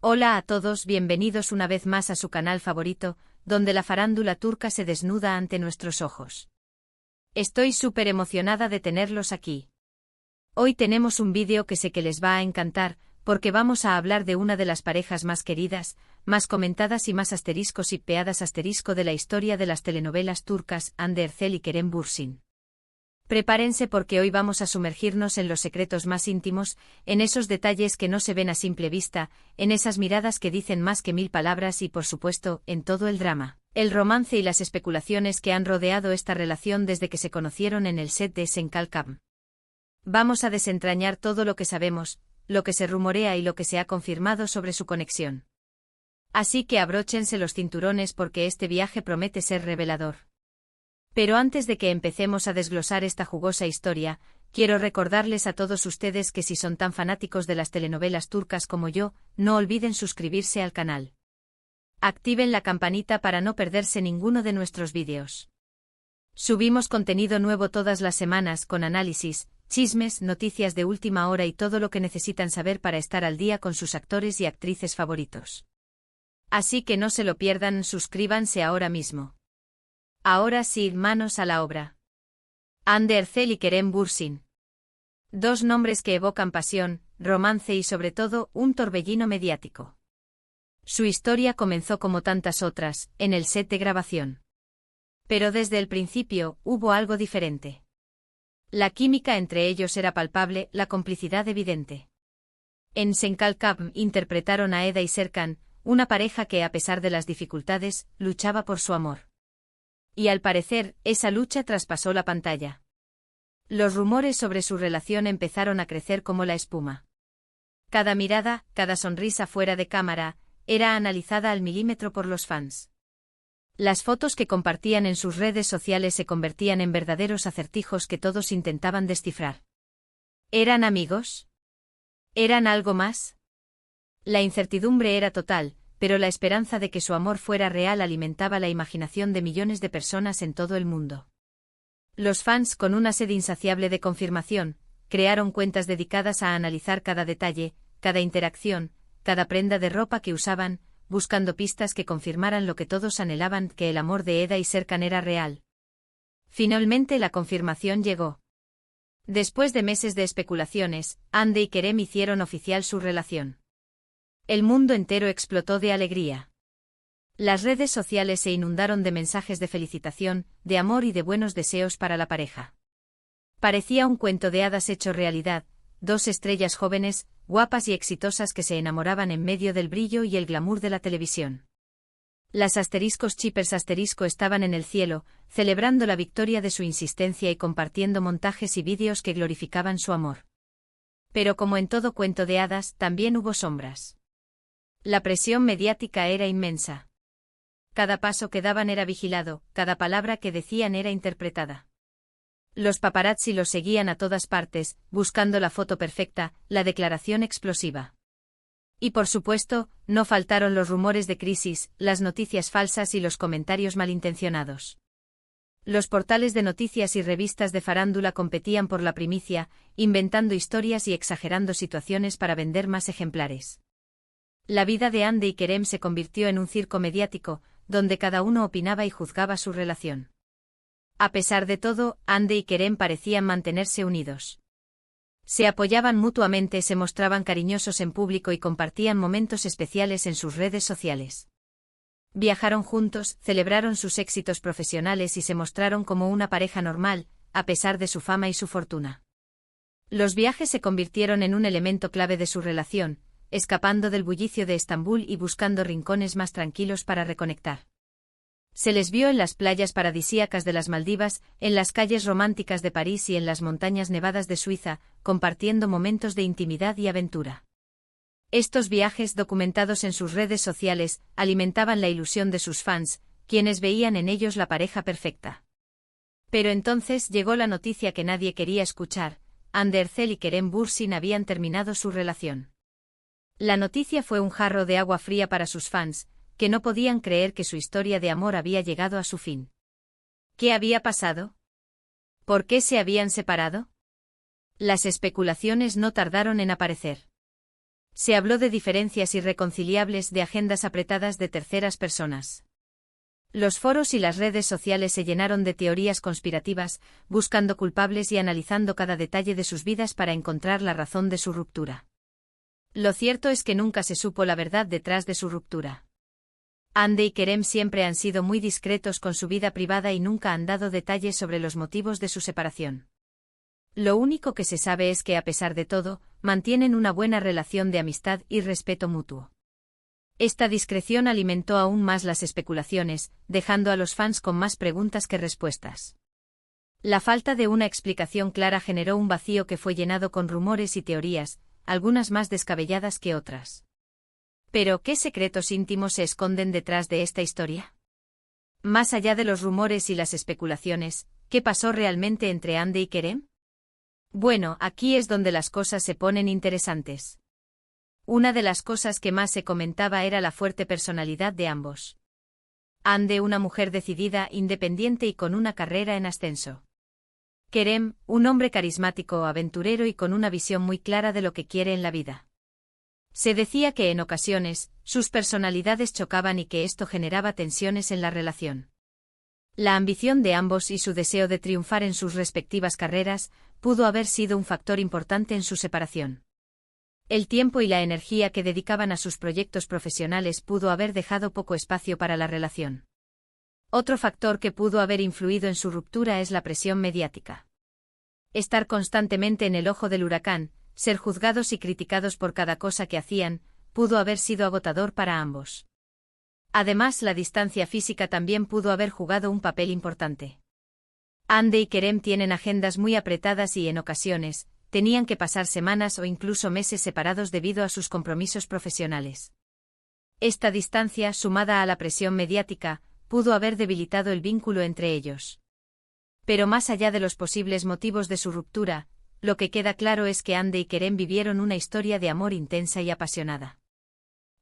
Hola a todos, bienvenidos una vez más a su canal favorito, donde la farándula turca se desnuda ante nuestros ojos. Estoy súper emocionada de tenerlos aquí. Hoy tenemos un vídeo que sé que les va a encantar, porque vamos a hablar de una de las parejas más queridas, más comentadas y más #hipeadas de la historia de las telenovelas turcas, Hande Erçel y Kerem Bürsin. Prepárense porque hoy vamos a sumergirnos en los secretos más íntimos, en esos detalles que no se ven a simple vista, en esas miradas que dicen más que 1000 palabras y por supuesto, en todo el drama, el romance y las especulaciones que han rodeado esta relación desde que se conocieron en el set de Sen Kalkam. Vamos a desentrañar todo lo que sabemos, lo que se rumorea y lo que se ha confirmado sobre su conexión. Así que abróchense los cinturones porque este viaje promete ser revelador. Pero antes de que empecemos a desglosar esta jugosa historia, quiero recordarles a todos ustedes que si son tan fanáticos de las telenovelas turcas como yo, no olviden suscribirse al canal. Activen la campanita para no perderse ninguno de nuestros vídeos. Subimos contenido nuevo todas las semanas con análisis, chismes, noticias de última hora y todo lo que necesitan saber para estar al día con sus actores y actrices favoritos. Así que no se lo pierdan, suscríbanse ahora mismo. Ahora sí, manos a la obra. Hande Erçel y Kerem Bürsin. Dos nombres que evocan pasión, romance y sobre todo, un torbellino mediático. Su historia comenzó como tantas otras, en el set de grabación. Pero desde el principio, hubo algo diferente. La química entre ellos era palpable, la complicidad evidente. En Sen Kalkam interpretaron a Eda y Serkan, una pareja que a pesar de las dificultades, luchaba por su amor. Y al parecer, esa lucha traspasó la pantalla. Los rumores sobre su relación empezaron a crecer como la espuma. Cada mirada, cada sonrisa fuera de cámara, era analizada al milímetro por los fans. Las fotos que compartían en sus redes sociales se convertían en verdaderos acertijos que todos intentaban descifrar. ¿Eran amigos? ¿Eran algo más? La incertidumbre era total, pero la esperanza de que su amor fuera real alimentaba la imaginación de millones de personas en todo el mundo. Los fans, con una sed insaciable de confirmación, crearon cuentas dedicadas a analizar cada detalle, cada interacción, cada prenda de ropa que usaban, buscando pistas que confirmaran lo que todos anhelaban, que el amor de Eda y Serkan era real. Finalmente la confirmación llegó. Después de meses de especulaciones, Hande y Kerem hicieron oficial su relación. El mundo entero explotó de alegría. Las redes sociales se inundaron de mensajes de felicitación, de amor y de buenos deseos para la pareja. Parecía un cuento de hadas hecho realidad, dos estrellas jóvenes, guapas y exitosas que se enamoraban en medio del brillo y el glamour de la televisión. Las *chipers* estaban en el cielo, celebrando la victoria de su insistencia y compartiendo montajes y vídeos que glorificaban su amor. Pero como en todo cuento de hadas, también hubo sombras. La presión mediática era inmensa. Cada paso que daban era vigilado, cada palabra que decían era interpretada. Los paparazzi los seguían a todas partes, buscando la foto perfecta, la declaración explosiva. Y por supuesto, no faltaron los rumores de crisis, las noticias falsas y los comentarios malintencionados. Los portales de noticias y revistas de farándula competían por la primicia, inventando historias y exagerando situaciones para vender más ejemplares. La vida de Hande y Kerem se convirtió en un circo mediático, donde cada uno opinaba y juzgaba su relación. A pesar de todo, Hande y Kerem parecían mantenerse unidos. Se apoyaban mutuamente, se mostraban cariñosos en público y compartían momentos especiales en sus redes sociales. Viajaron juntos, celebraron sus éxitos profesionales y se mostraron como una pareja normal, a pesar de su fama y su fortuna. Los viajes se convirtieron en un elemento clave de su relación, escapando del bullicio de Estambul y buscando rincones más tranquilos para reconectar. Se les vio en las playas paradisíacas de las Maldivas, en las calles románticas de París y en las montañas nevadas de Suiza, compartiendo momentos de intimidad y aventura. Estos viajes, documentados en sus redes sociales, alimentaban la ilusión de sus fans, quienes veían en ellos la pareja perfecta. Pero entonces llegó la noticia que nadie quería escuchar: Hande Erçel y Kerem Bürsin habían terminado su relación. La noticia fue un jarro de agua fría para sus fans, que no podían creer que su historia de amor había llegado a su fin. ¿Qué había pasado? ¿Por qué se habían separado? Las especulaciones no tardaron en aparecer. Se habló de diferencias irreconciliables, de agendas apretadas de terceras personas. Los foros y las redes sociales se llenaron de teorías conspirativas, buscando culpables y analizando cada detalle de sus vidas para encontrar la razón de su ruptura. Lo cierto es que nunca se supo la verdad detrás de su ruptura. Hande y Kerem siempre han sido muy discretos con su vida privada y nunca han dado detalles sobre los motivos de su separación. Lo único que se sabe es que, a pesar de todo, mantienen una buena relación de amistad y respeto mutuo. Esta discreción alimentó aún más las especulaciones, dejando a los fans con más preguntas que respuestas. La falta de una explicación clara generó un vacío que fue llenado con rumores y teorías, algunas más descabelladas que otras. Pero, ¿qué secretos íntimos se esconden detrás de esta historia? Más allá de los rumores y las especulaciones, ¿qué pasó realmente entre Hande y Kerem? Bueno, aquí es donde las cosas se ponen interesantes. Una de las cosas que más se comentaba era la fuerte personalidad de ambos. Hande, una mujer decidida, independiente y con una carrera en ascenso. Kerem, un hombre carismático, aventurero y con una visión muy clara de lo que quiere en la vida. Se decía que en ocasiones, sus personalidades chocaban y que esto generaba tensiones en la relación. La ambición de ambos y su deseo de triunfar en sus respectivas carreras pudo haber sido un factor importante en su separación. El tiempo y la energía que dedicaban a sus proyectos profesionales pudo haber dejado poco espacio para la relación. Otro factor que pudo haber influido en su ruptura es la presión mediática. Estar constantemente en el ojo del huracán, ser juzgados y criticados por cada cosa que hacían, pudo haber sido agotador para ambos. Además, la distancia física también pudo haber jugado un papel importante. Hande y Kerem tienen agendas muy apretadas y, en ocasiones, tenían que pasar semanas o incluso meses separados debido a sus compromisos profesionales. Esta distancia, sumada a la presión mediática, pudo haber debilitado el vínculo entre ellos. Pero más allá de los posibles motivos de su ruptura, lo que queda claro es que Hande y Kerem vivieron una historia de amor intensa y apasionada.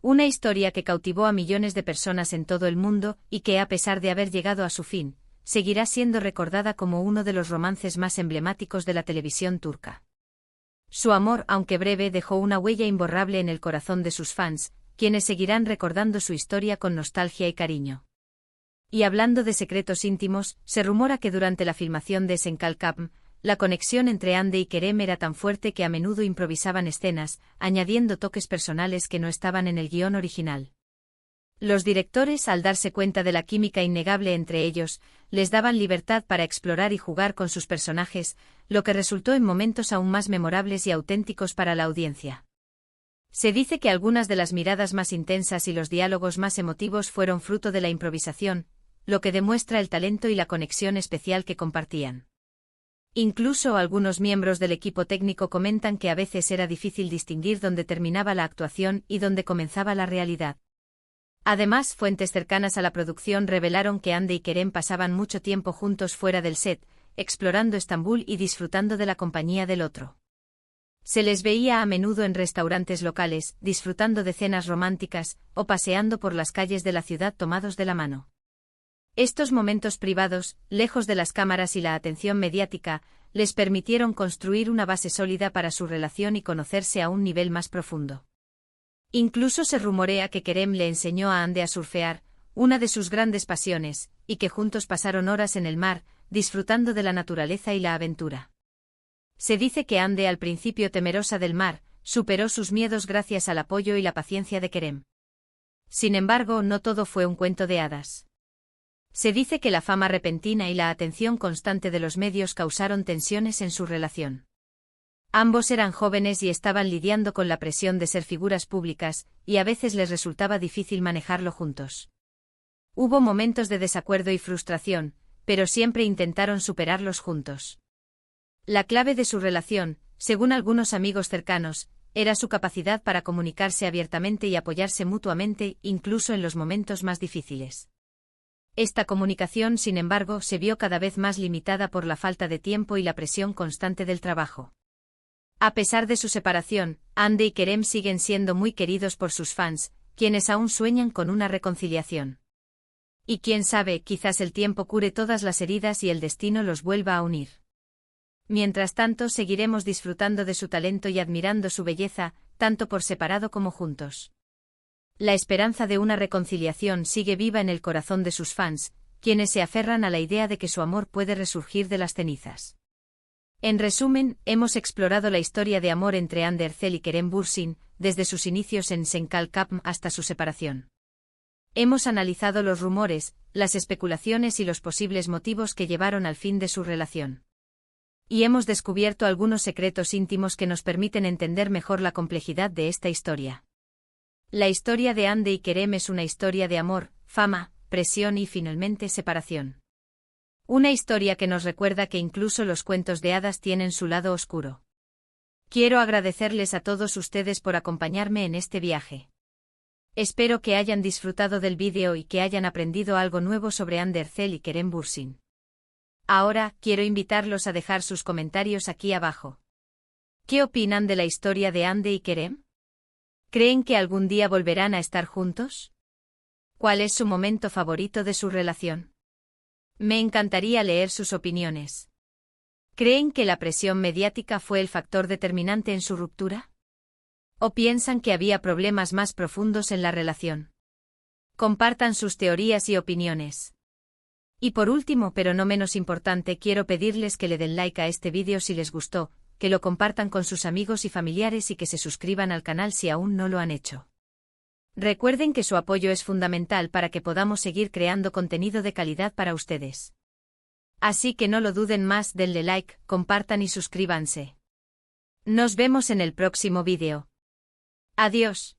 Una historia que cautivó a millones de personas en todo el mundo y que, a pesar de haber llegado a su fin, seguirá siendo recordada como uno de los romances más emblemáticos de la televisión turca. Su amor, aunque breve, dejó una huella imborrable en el corazón de sus fans, quienes seguirán recordando su historia con nostalgia y cariño. Y hablando de secretos íntimos, se rumora que durante la filmación de Senkalkapm, la conexión entre Hande y Kerem era tan fuerte que a menudo improvisaban escenas, añadiendo toques personales que no estaban en el guión original. Los directores, al darse cuenta de la química innegable entre ellos, les daban libertad para explorar y jugar con sus personajes, lo que resultó en momentos aún más memorables y auténticos para la audiencia. Se dice que algunas de las miradas más intensas y los diálogos más emotivos fueron fruto de la improvisación, lo que demuestra el talento y la conexión especial que compartían. Incluso algunos miembros del equipo técnico comentan que a veces era difícil distinguir dónde terminaba la actuación y dónde comenzaba la realidad. Además, fuentes cercanas a la producción revelaron que Hande y Kerem pasaban mucho tiempo juntos fuera del set, explorando Estambul y disfrutando de la compañía del otro. Se les veía a menudo en restaurantes locales, disfrutando de cenas románticas, o paseando por las calles de la ciudad tomados de la mano. Estos momentos privados, lejos de las cámaras y la atención mediática, les permitieron construir una base sólida para su relación y conocerse a un nivel más profundo. Incluso se rumorea que Kerem le enseñó a Hande a surfear, una de sus grandes pasiones, y que juntos pasaron horas en el mar, disfrutando de la naturaleza y la aventura. Se dice que Hande, al principio temerosa del mar, superó sus miedos gracias al apoyo y la paciencia de Kerem. Sin embargo, no todo fue un cuento de hadas. Se dice que la fama repentina y la atención constante de los medios causaron tensiones en su relación. Ambos eran jóvenes y estaban lidiando con la presión de ser figuras públicas, y a veces les resultaba difícil manejarlo juntos. Hubo momentos de desacuerdo y frustración, pero siempre intentaron superarlos juntos. La clave de su relación, según algunos amigos cercanos, era su capacidad para comunicarse abiertamente y apoyarse mutuamente, incluso en los momentos más difíciles. Esta comunicación, sin embargo, se vio cada vez más limitada por la falta de tiempo y la presión constante del trabajo. A pesar de su separación, Hande y Kerem siguen siendo muy queridos por sus fans, quienes aún sueñan con una reconciliación. Y quién sabe, quizás el tiempo cure todas las heridas y el destino los vuelva a unir. Mientras tanto, seguiremos disfrutando de su talento y admirando su belleza, tanto por separado como juntos. La esperanza de una reconciliación sigue viva en el corazón de sus fans, quienes se aferran a la idea de que su amor puede resurgir de las cenizas. En resumen, hemos explorado la historia de amor entre Ander Cell y Kerem Bürsin, desde sus inicios en Senkal Capm hasta su separación. Hemos analizado los rumores, las especulaciones y los posibles motivos que llevaron al fin de su relación. Y hemos descubierto algunos secretos íntimos que nos permiten entender mejor la complejidad de esta historia. La historia de Hande y Kerem es una historia de amor, fama, presión y finalmente separación. Una historia que nos recuerda que incluso los cuentos de hadas tienen su lado oscuro. Quiero agradecerles a todos ustedes por acompañarme en este viaje. Espero que hayan disfrutado del vídeo y que hayan aprendido algo nuevo sobre Ander Cell y Kerem Bürsin. Ahora, quiero invitarlos a dejar sus comentarios aquí abajo. ¿Qué opinan de la historia de Hande y Kerem? ¿Creen que algún día volverán a estar juntos? ¿Cuál es su momento favorito de su relación? Me encantaría leer sus opiniones. ¿Creen que la presión mediática fue el factor determinante en su ruptura? ¿O piensan que había problemas más profundos en la relación? Compartan sus teorías y opiniones. Y por último, pero no menos importante, quiero pedirles que le den like a este vídeo si les gustó, que lo compartan con sus amigos y familiares y que se suscriban al canal si aún no lo han hecho. Recuerden que su apoyo es fundamental para que podamos seguir creando contenido de calidad para ustedes. Así que no lo duden más, denle like, compartan y suscríbanse. Nos vemos en el próximo vídeo. Adiós.